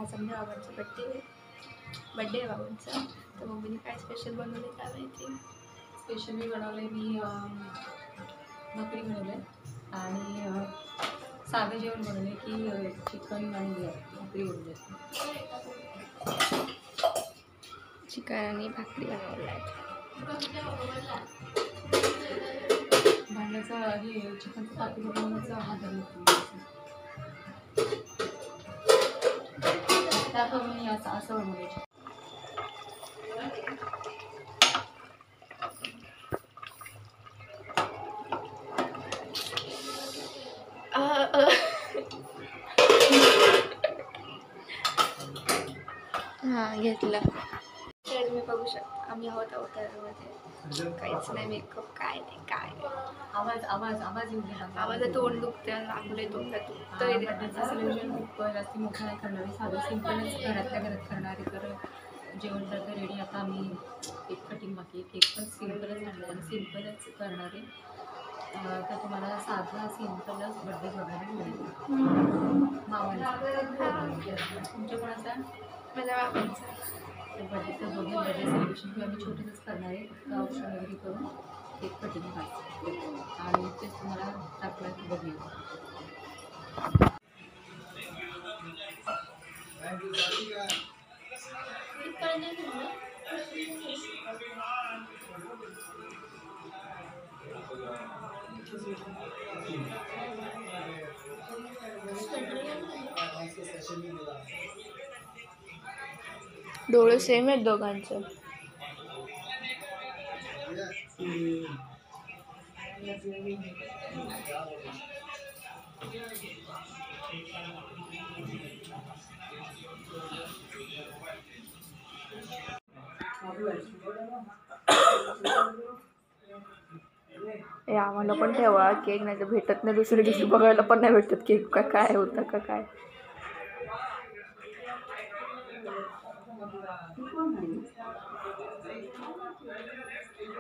आज आमच्या बाबांचा बड्डे आहे बाबांचा, तर मम्मीने काय स्पेशल बनवले काय माहिती. स्पेशल मी बनवले, मी भाकरी बनवले आणि साधं जेवण बनवले की चिकन आणि भाकरी बनवले. चिकन आणि भाकरी बनवलं आहे. भांड्याचं हे चिकनचं पातेलं बनवण्याचं हाताने त्यातून मी असं बनवले. हां घेतलं. तर तुम्ही बघू शकता आम्ही आहोत अवतारामध्ये, काहीच नाही मेकअप काय नाही काय. आवाज येऊ द्या. आवाजात तोंड दुखतं, लागले तोंडात दुखतं. बड्डेचं सेलिब्रेशन खूप जास्त मोठं नाही करणारे, साधं सिम्पलच घरातल्या घरात करणारे. तर जेवण तर रेडी. आता आम्ही केक कटिंग बाकी, केक पण सिम्पलच आणलं आणि सिम्पलच करणारे. तर तुम्हाला साधा सिम्पलच बड्डे बघायला मिळेल. मावांचा तुमच्या कोणाचा? माझ्या बाबांचा. बड्डेचं बघून बड्डे सेलिब्रेशन किंवा आम्ही छोटेच करणार आहे. फक्त औषध वगैरे करून केक कटिंग करायचं आणि तेच तुम्हाला दाखवायचं बघूया. डोळे सेम आहेत दोघांचं. आम्हाला पण ठेवा केक, नाही तर भेटत नाही दुसऱ्या दिवशी बघायला पण नाही भेटत केक का काय होतं का काय.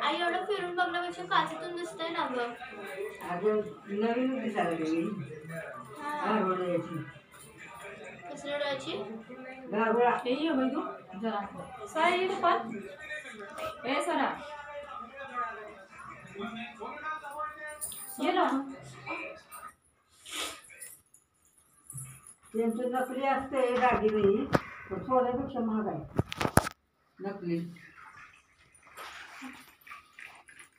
आई एवढं फिरून बघण्यापेक्षा काचेतून दिसतंय ना गं. नवीन दिसायला कसल्या डोळ्याची हे बघू जरा सरा येते पण ए सरा ये ना. त्यांचं नकली असते दागिने, पण सोन्यापेक्षा महाग आहे नकली.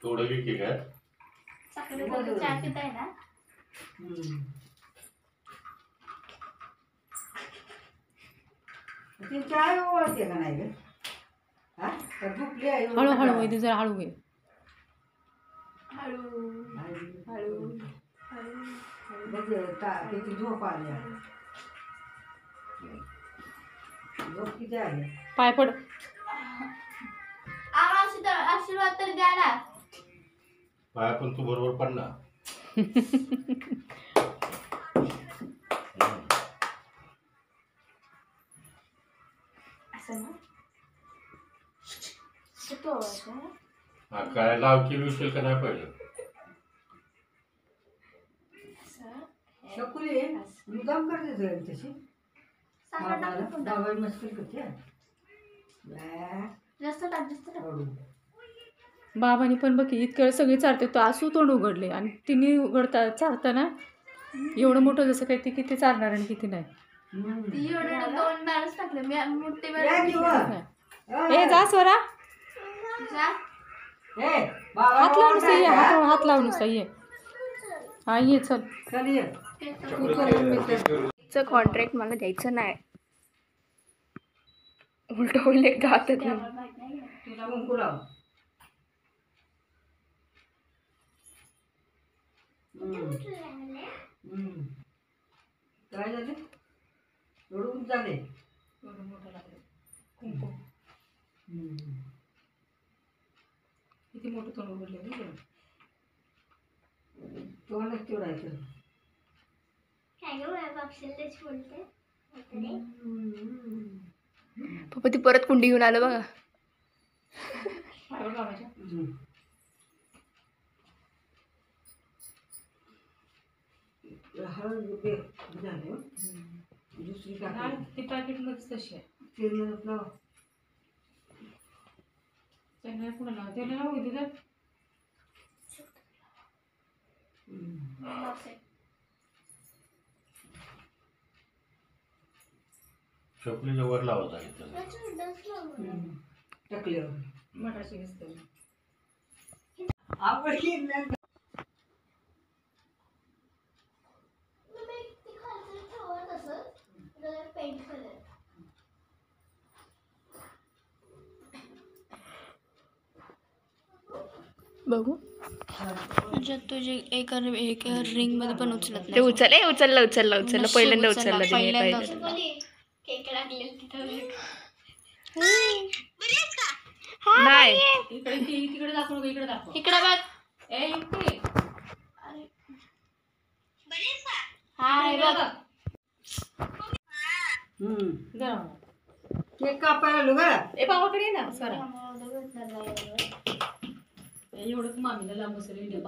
थोडं की केक आहे साखरेमध्ये चहा पिताय ना. ती चाय ओळखते का नाही ग? हा तर झोपली आहे. हळूहळू वैद्य जरा हळू घे. हळू हळू त्याची झोप आली आहे. झोप किती आली? पाय पड. आशीर्वाद तर द्या ना. पाया पण तू बरोबर पड ना. असं ना काय लाव केली उचल का नाही पहिलं. शकुली मुदाम करते जाईल तशी. डावाई मस्करी करते. जास्त बाबांनी पण बघ इतक्या वेळ सगळी चालते, तो आसू तोंड उघडले आणि तिने उघडता चालताना एवढं मोठं जसं काही ती किती चालणार आणि किती नाही. दोन बॅरच टाकले मी मोठे. ए जा स्वरा, हात लावून नुसतं ये, हात लावून नुसतं ये. हा ये चल. कॉन्ट्रॅक्ट मला द्यायचं नाही, उलट होईल एकदा हातात. काय झाले? एवढं झाले किती मोठं तोंड उघडले. तोंडच तेवढायचं. पप्पा ती परत कुंडी घेऊन आलं बघा. हळद झाले दुसरी नाही, टाकली ती पॅकेटमध्येच तशी आहे. शेंगदाण्यात त्यांना कुणाला त्याला लावू दे तर. चपलीच्या वर लावत आहे टाकल्यावर मटाची दिसते. आपण शेंगदाण्यात बघू तुझ्या तुझे एका रिंग मध्ये पण उचलत नाही. ते उचललं पहिल्यांदा उचललं. नाही इकडे तिकडे दाखव, इकडे दाखव. इकडे बघ. ए इकडे. हाय बघ. जा. केक कापायला आलो का ए बाबाकडे ये ना स्वरा. एवढं मामीला लांब असेल इंडिया.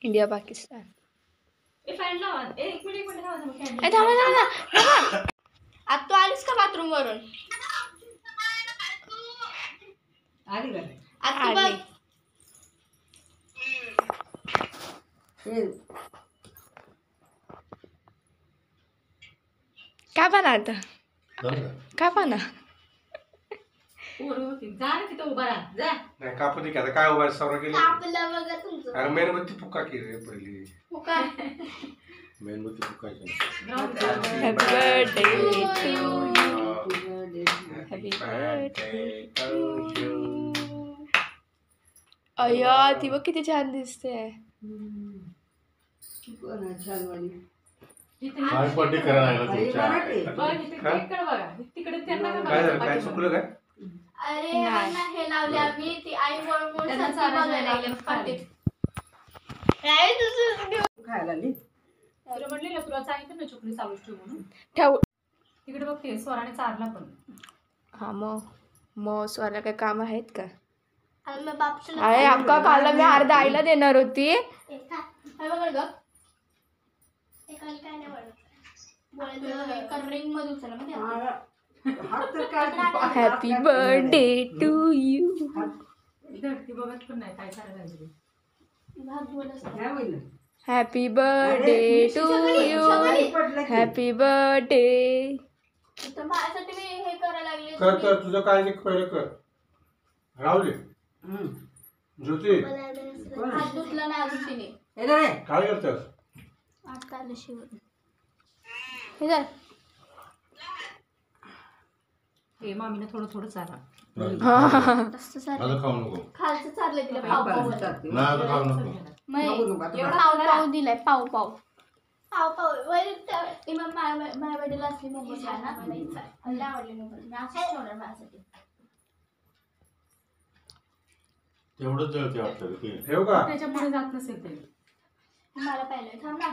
इंडिया पाकिस्तान. ए फॅन लावा. एक मिनिट लावा ना फॅन. ए थांबा. आता तू आलीस का बाथरूम वरून? आली का आता बघ. काय पाना आता? काय पाना? जा ना तिथं उभा राहा. जा. नाही कापती का आता काय उभा सवरा केली आपलं बघा तुमचं. अरे मेणबत्ती फुका की रे पहिली काय? मेणबत्ती फुकायची. Happy birthday to you. Happy birthday to you. अय्या ती बघ किती छान दिसते. छान वाली काय बर्थडे करायला लागला तुमच्या तिकडे त्यांना काय झालं काय चुकलं काय अरे हे लावले आम्ही ती आई बोल खायला आली तुला म्हटली ना तुला सांगितलं ना चुकली चालूच ठेव म्हणून. ठेव. तिकडे बघते स्वराने चारला पण. हा मग स्वरा काय काम आहेत का? अरे अक्का काल मी अर्धा आईला देणार होती. Happy birthday to you. धरती बघत पण नाही काय करायला लागली. Happy birthday to you. Happy birthday. कर कर तुझं काय नाही पहिलं कर राहू दे ज्योती हात धुतला नाही अजून तिने. काय करतेस आता आलं शिवून. हे जर हे मामीने थोडं थोडं चारा. तसं चाललं. आता खाऊ नको. खालचं चाललंय तिला पाव पाव. नाही आता खाऊ नको. पाव दिलाय पाव पाव. माझ्या वडील असली मोबाईल आवडली मोबाईल मी असंच ठेवणार माझ्यासाठी. तेवढंच जळते वाटतं की. ठेव का त्याच्या पुढे जात नसेल तरी. मला पाहिलं थांब ना.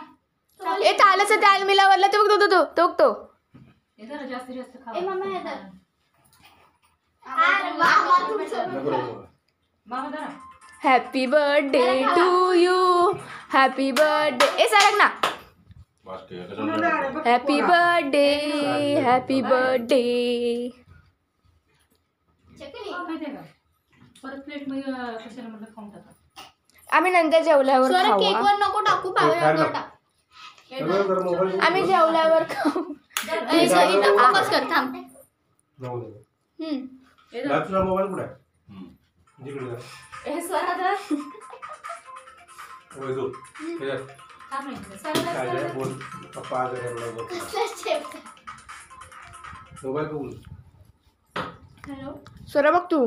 ए चालच त्याल मिलावरला तो बघ तो हे जरा जास्तीत जास्त खा. ए मम्मा हे धर. नको नको. मामा जरा happy birthday to you. Happy birthday. ए सरक ना. वाटते कसं हॅपी बर्थडे. Happy birthday. माहिती आहे का परत प्लेट मध्ये कशाला म्हटलं खाऊन टाका. आम्ही नंतर जेवल्यावर खाऊ. केकवर नको टाकू पावडर टाक. जरा मोबाईल आम्ही जेवल्यावर खाऊ. इथं फोकस कर थांब. जाऊ दे. हम्म. जा तुझा मोबाईल कुठे आहे जिकडे जा हे स्वरा जरा वय जो हे जा. थांब नाही स्वरा काय आहे बोल पप्पा आज आहे बोल मोबाईल बोल हॅलो स्वरा बघ तू.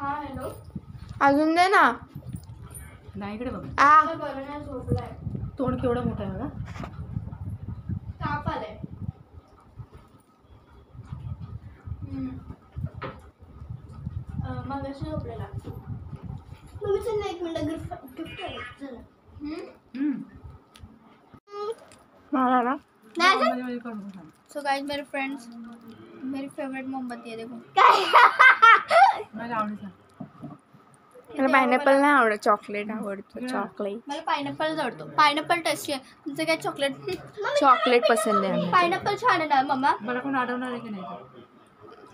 हा हॅलो. अजून दे ना. नाही इकडे बघ आ बरं नाही झोपलाय. तोंड केवढं मोठं आहे बघा. ताप आलाय. मग अशी झोपलेला. मग चल एक मिनिट गिफ्ट चला. मला ना. नहीं काढून सो गाइस मेरे फ्रेंड्स मेरी फेवरेट मोमबत्ती है देखो. माझ्या आवडीचा मला पायनॅपल नाही आवडत, चॉकलेट आवडतं. चॉकलेट मला पायनॅपल आवडतो. पायनॅपल टेस्टी आहे. तुमचं काय चॉकलेट? चॉकलेट पसंत आहे. पायनॅपल छान आहे ना मम्मा? मला कोण अडवणार आहे की नाही?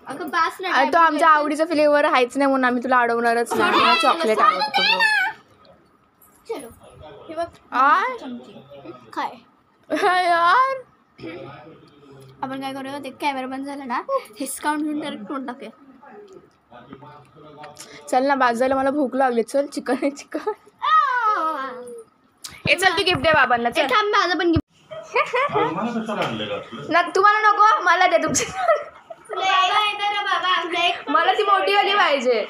अगं बास अरे नाही. तो आमच्या आवडीचा फ्लेवर आहेच नाही म्हणून आम्ही तुला अडवणारच नाही. मला चॉकलेट आवडतो bro. चलो हे बघ आय चमची काय यार आपण काय करूया ते कॅमेरा बंद झाला ना हिसकावून घेऊन डायरेक्ट तोंड टाकूया. चल ना बाजूला, मला भूक लागली. चल चिकन आहे चिकन. ए चल तू गिफ्ट दे बाबांना. चल थांब माझं पण मला कशाला आणलेलं असलं? ना तुम्हाला नको, मला दे तुमची. मला ती मोठी वाली पाहिजे.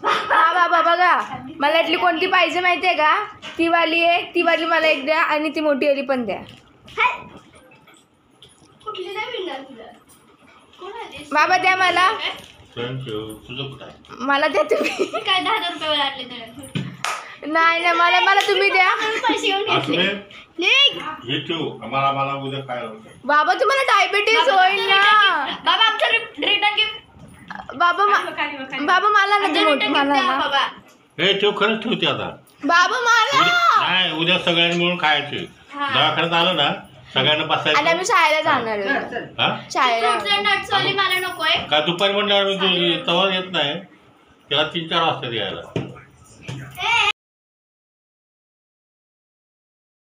हा बाबा बघा, मला इथली कोणती पाहिजे माहितीये का? ती वाली आहे, ती वाली मला एक द्या आणि ती मोठी वाली पण द्या. बाबा द्या मला. थँक्यू. तुझं कुठं आहे? मला द्या तुम्ही. काय 10,000 रुपये आणले तर नाही नाही मला तुम्ही द्या. पैसे घेऊन असले निघ. हे ठेव. मला उद्या काय होतं? बाबा तुम्हाला डायबिटीज होईल ना. बाबा आमचं रिटर्न गिफ्ट बाबा बाबा मला ना ती मोठी मला ना. बाबा हे ठेव, खरंच ठेवते आता. बाबा मला. नाही, उद्या सगळ्यांनी मिळून खायचे. दवाखान्यात आलं ना सगळ्यांना आणि बसायचं. आम्ही शाळेला जाणार चल आहे. चल हा शाळेला फ्रुट्स अँड नट्स वाली मला नकोय. का दुपारी म्हणल्यावर तू तवा येत नाही, त्याला 3-4 वाजता यायला.